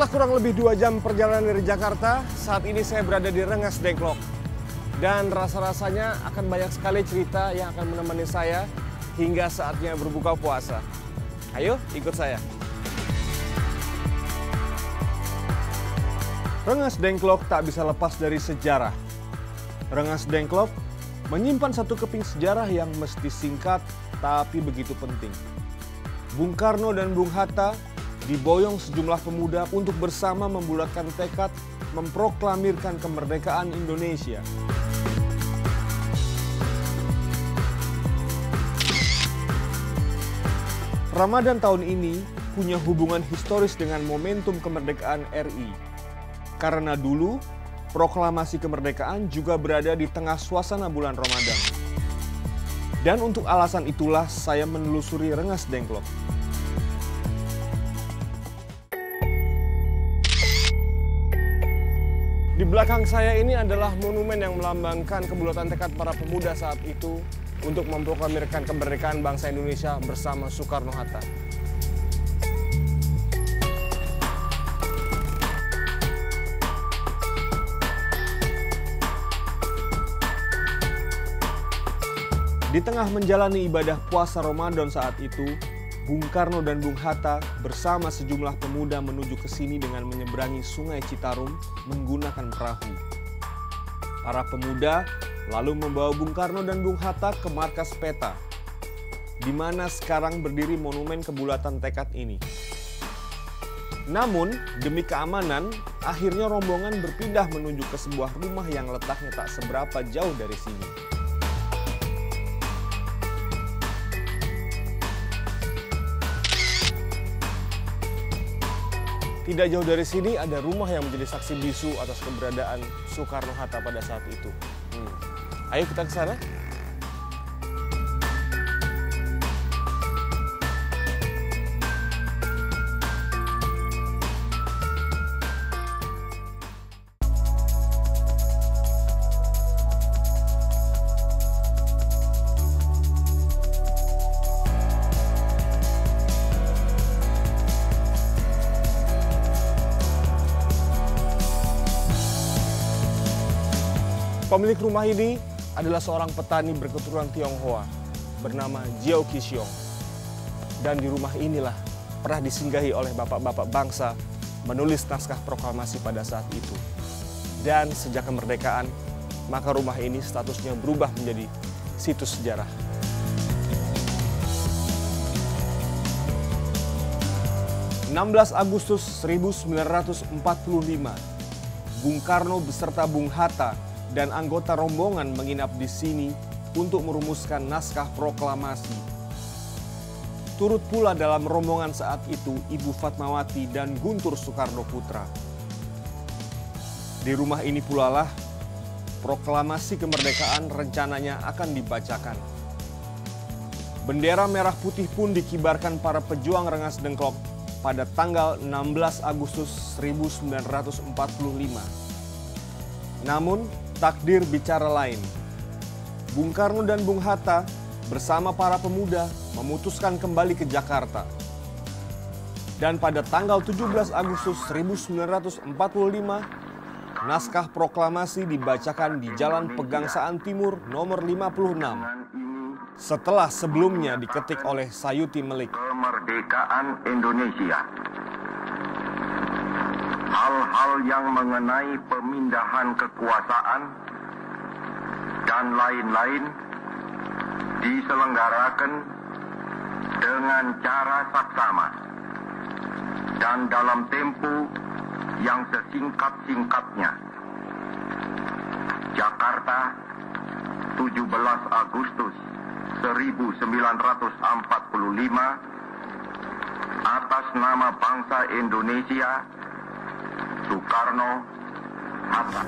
Setelah kurang lebih 2 jam perjalanan dari Jakarta, saat ini saya berada di Rengas Dengklok. Dan rasa-rasanya akan banyak sekali cerita yang akan menemani saya hingga saatnya berbuka puasa. Ayo, ikut saya. Rengas Dengklok tak bisa lepas dari sejarah. Rengas Dengklok menyimpan satu keping sejarah yang mesti singkat tapi begitu penting. Bung Karno dan Bung Hatta diboyong sejumlah pemuda untuk bersama membulatkan tekad memproklamirkan kemerdekaan Indonesia. Ramadan tahun ini punya hubungan historis dengan momentum kemerdekaan RI. Karena dulu, proklamasi kemerdekaan juga berada di tengah suasana bulan Ramadan. Dan untuk alasan itulah saya menelusuri Rengas Dengklok. Di belakang saya ini adalah monumen yang melambangkan kebulatan tekad para pemuda saat itu untuk memproklamirkan kemerdekaan bangsa Indonesia bersama Soekarno-Hatta. Di tengah menjalani ibadah puasa Ramadan saat itu, Bung Karno dan Bung Hatta bersama sejumlah pemuda menuju ke sini dengan menyeberangi Sungai Citarum menggunakan perahu. Para pemuda lalu membawa Bung Karno dan Bung Hatta ke markas peta, di mana sekarang berdiri monumen kebulatan tekad ini. Namun, demi keamanan, akhirnya rombongan berpindah menuju ke sebuah rumah yang letaknya tak seberapa jauh dari sini. Tidak jauh dari sini ada rumah yang menjadi saksi bisu atas keberadaan Soekarno-Hatta pada saat itu. Ayo kita ke sana. Pemilik rumah ini adalah seorang petani berketurunan Tionghoa bernama Jiao Qixiong. Dan di rumah inilah pernah disinggahi oleh bapak-bapak bangsa menulis naskah proklamasi pada saat itu. Dan sejak kemerdekaan, maka rumah ini statusnya berubah menjadi situs sejarah. Agustus 1945, Bung Karno beserta Bung Hatta dan anggota rombongan menginap di sini untuk merumuskan naskah proklamasi. Turut pula dalam rombongan saat itu Ibu Fatmawati dan Guntur Soekarno Putra. Di rumah ini pula lah proklamasi kemerdekaan rencananya akan dibacakan. Bendera merah putih pun dikibarkan para pejuang Rengas Dengklok pada tanggal 16 Agustus 1945. Namun, takdir bicara lain. Bung Karno dan Bung Hatta bersama para pemuda memutuskan kembali ke Jakarta. Dan pada tanggal 17 Agustus 1945, naskah proklamasi dibacakan di Jalan Pegangsaan Timur nomor 56. Setelah sebelumnya diketik oleh Sayuti Melik. Kemerdekaan Indonesia. Hal-hal yang mengenai pemindahan kekuasaan dan lain-lain diselenggarakan dengan cara saksama dan dalam tempo yang sesingkat-singkatnya. Jakarta, 17 Agustus 1945, atas nama bangsa Indonesia, Soekarno-Hatta.